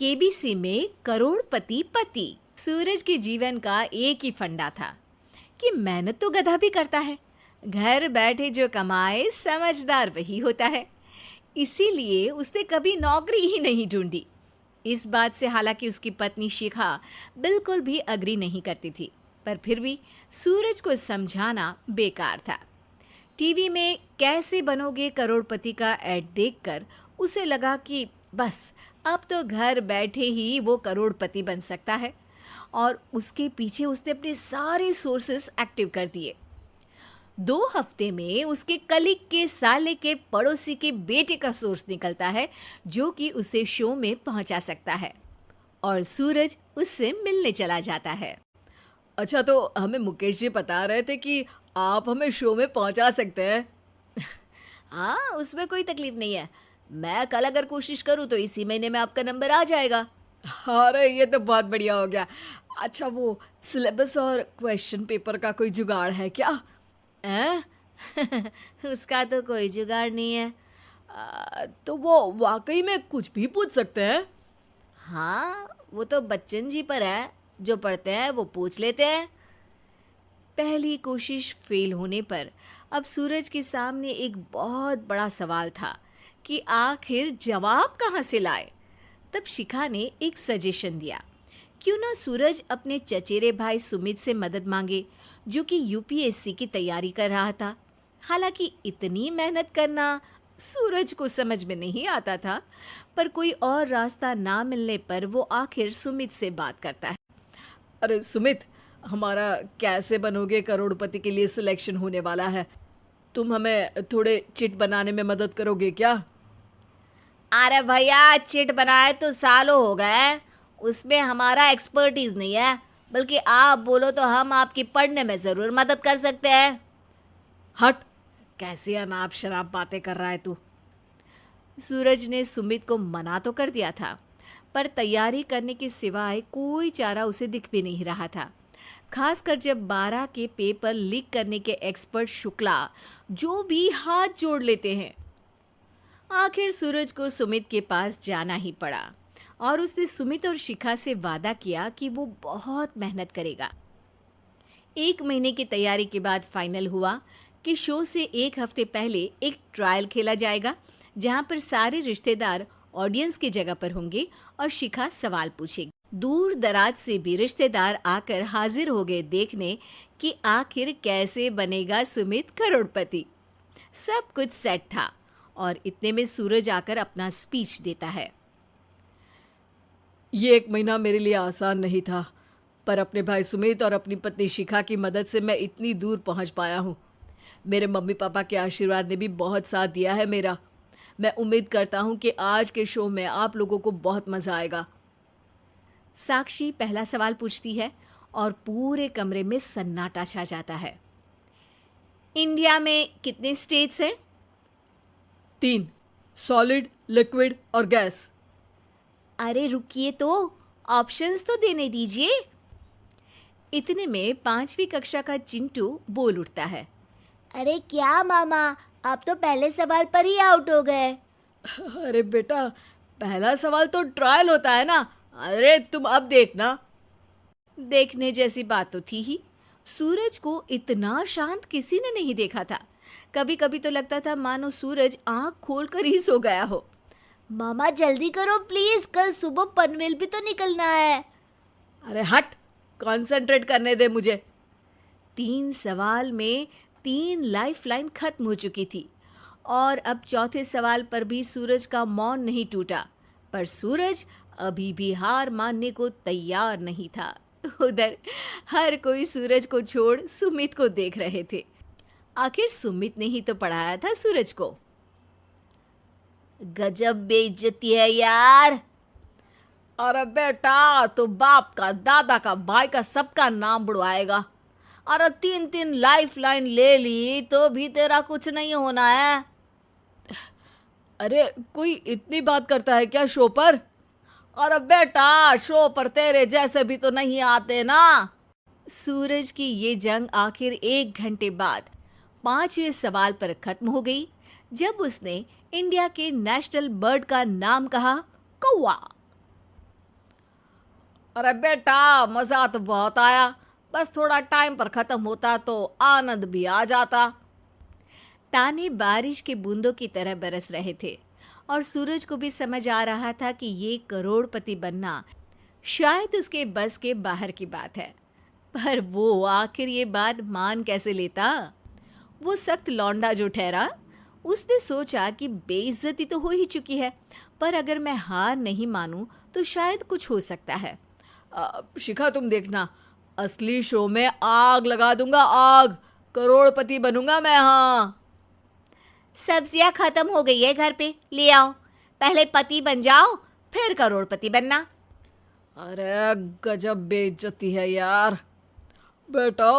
KBC में करोड़पति पति। सूरज के जीवन का एक ही फंडा था कि मेहनत तो गधा भी करता है, घर बैठे जो कमाए समझदार वही होता है। इसीलिए उसने कभी नौकरी ही नहीं ढूंढी। इस बात से हालांकि उसकी पत्नी शिखा बिल्कुल भी अग्री नहीं करती थी, पर फिर भी सूरज को समझाना बेकार था। टीवी में कैसे बनोगे करोड़पति का ऐड देखकर उसे लगा कि बस अब तो घर बैठे ही वो करोड़पति बन सकता है, और उसके पीछे उसने अपने सारे सोर्सेस एक्टिव कर दिए। 2 हफ्ते में उसके कलीग के साले के पड़ोसी के बेटे का सोर्स निकलता है जो कि उसे शो में पहुंचा सकता है, और सूरज उससे मिलने चला जाता है। अच्छा, तो हमें मुकेश जी बता रहे थे कि आप हमें शो में पहुंचा सकते हैं। हाँ, उसमें कोई तकलीफ नहीं है। मैं कल अगर कोशिश करूँ तो इसी महीने में आपका नंबर आ जाएगा। अरे ये तो बहुत बढ़िया हो गया। अच्छा, वो सिलेबस और क्वेश्चन पेपर का कोई जुगाड़ है क्या? उसका तो कोई जुगाड़ नहीं है। तो वो वाकई में कुछ भी पूछ सकते हैं? हाँ, वो तो बच्चन जी पर है, जो पढ़ते हैं वो पूछ लेते हैं। पहली कोशिश फेल होने पर अब सूरज के सामने एक बहुत बड़ा सवाल था कि आखिर जवाब कहाँ से लाए। तब शिखा ने एक सजेशन दिया, क्यों ना सूरज अपने चचेरे भाई सुमित से मदद मांगे, जो कि यूपीएससी की तैयारी कर रहा था। हालांकि इतनी मेहनत करना सूरज को समझ में नहीं आता था, पर कोई और रास्ता ना मिलने पर वो आखिर सुमित से बात करता है। अरे सुमित, हमारा कैसे बनोगे करोड़पति के लिए सिलेक्शन होने वाला है। तुम हमें थोड़े चिट बनाने में मदद करोगे क्या? अरे भैया, चिट बनाए तो सालों हो गए, उसमें हमारा एक्सपर्टीज नहीं है, बल्कि आप बोलो तो हम आपकी पढ़ने में ज़रूर मदद कर सकते हैं। हट, कैसी अनाप शराब बातें कर रहा है तू। सूरज ने सुमित को मना तो कर दिया था, पर तैयारी करने के सिवाय कोई चारा उसे दिख भी नहीं रहा था, खासकर जब 12 के पेपर लीक करने के एक्सपर्ट शुक्ला जो भी हाथ जोड़ लेते हैं। आखिर सूरज को सुमित के पास जाना ही पड़ा, और उसने सुमित और शिखा से वादा किया कि वो बहुत मेहनत करेगा। 1 महीने की तैयारी के बाद फाइनल हुआ कि शो से 1 हफ्ते पहले एक ट्रायल खेला जाएगा, जहां पर सारे रिश्तेदार ऑडियंस की जगह पर होंगे और शिखा सवाल पूछेगी। दूर दराज से भी रिश्तेदार आकर हाजिर हो गए देखने कि आखिर कैसे बनेगा सुमित करोड़पति। सब कुछ सेट था, और इतने में सूरज आकर अपना स्पीच देता है। ये 1 महीना मेरे लिए आसान नहीं था, पर अपने भाई सुमित और अपनी पत्नी शिखा की मदद से मैं इतनी दूर पहुंच पाया हूँ। मेरे मम्मी पापा के आशीर्वाद ने भी बहुत साथ दिया है मेरा। मैं उम्मीद करता हूँ कि आज के शो में आप लोगों को बहुत मज़ा आएगा। साक्षी पहला सवाल पूछती है और पूरे कमरे में सन्नाटा छा जाता है। इंडिया में कितने स्टेट्स हैं? 3, सॉलिड, लिक्विड और गैस। अरे रुकिए, तो ऑप्शंस तो देने दीजिए। इतने में 5वीं कक्षा का चिंटू बोल उठता है। अरे क्या मामा, आप तो पहले सवाल पर ही आउट हो गए। अरे बेटा, पहला सवाल तो ट्रायल होता है ना। अरे तुम अब देखना। देखने जैसी बात तो थी ही। सूरज को इतना शांत किसी ने नहीं देखा था। कभी कभी तो लगता था मानो सूरज आंख खोलकर ही सो गया हो। मामा जल्दी करो प्लीज, कल सुबह पनवेल भी तो निकलना है। अरे हट, कंसंट्रेट करने दे मुझे। 3 सवाल में 3 लाइफलाइन खत्म हो चुकी थी, और अब चौथे सवाल पर भी सूरज का मौन नहीं टूटा। पर सूरज अभी भी हार मानने को तैयार नहीं था। उधर हर कोई सूरज को छोड़ सुमित को देख रहे थे। आखिर सुमित ने ही तो पढ़ाया था सूरज को। गजब बेइज्जती है यार। अरे बेटा, तो बाप का, दादा का, भाई का, सबका नाम बुड़वाएगा। अरे 3 लाइफलाइन ले ली तो भी तेरा कुछ नहीं होना है। अरे कोई इतनी बात करता है क्या शो पर? अरे बेटा, शो पर तेरे जैसे भी तो नहीं आते ना। सूरज की ये जंग आखिर 1 घंटे बाद 5वें सवाल पर खत्म हो गई, जब उसने इंडिया के नेशनल बर्ड का नाम कहा, कौवा। अरे बेटा, मजा तो बहुत आया, बस थोड़ा टाइम पर खत्म होता तो आनंद भी आ जाता। ताने बारिश के बूंदों की तरह बरस रहे थे और सूरज को भी समझ आ रहा था कि ये करोड़पति बनना शायद उसके बस के बाहर की बात है। पर वो आखिर ये बात मान कैसे लेता? वो सख्त लौंडा जो ठहरा, उसने सोचा कि बेइज्जती तो हो ही चुकी है, पर अगर मैं हार नहीं मानूं तो शायद कुछ हो सकता है। शिखा, तुम देखना, असली शो में आग लगा दूंगा, आग। करोड़पति बनूंगा मैं। हाँ, सब्जियां खत्म हो गई है घर पे, ले आओ। पहले पति बन जाओ, फिर करोड़पति बनना। अरे गजब बेइज्जती है यार। बेटा,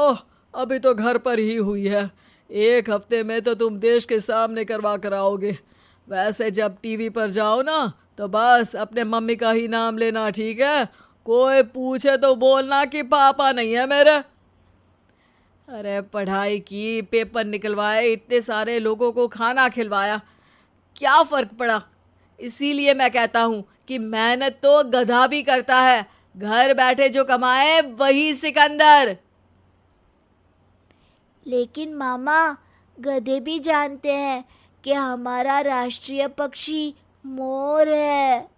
अभी तो घर पर ही हुई है, 1 हफ्ते में तो तुम देश के सामने करवा कर आओगे। वैसे जब टीवी पर जाओ ना, तो बस अपने मम्मी का ही नाम लेना, ठीक है? कोई पूछे तो बोलना कि पापा नहीं है मेरे। अरे पढ़ाई की, पेपर निकलवाए, इतने सारे लोगों को खाना खिलवाया, क्या फर्क पड़ा? इसीलिए मैं कहता हूँ कि मेहनत तो गधा भी करता है, घर बैठे जो कमाए वही सिकंदर। लेकिन मामा, गधे भी जानते हैं कि हमारा राष्ट्रीय पक्षी मोर है।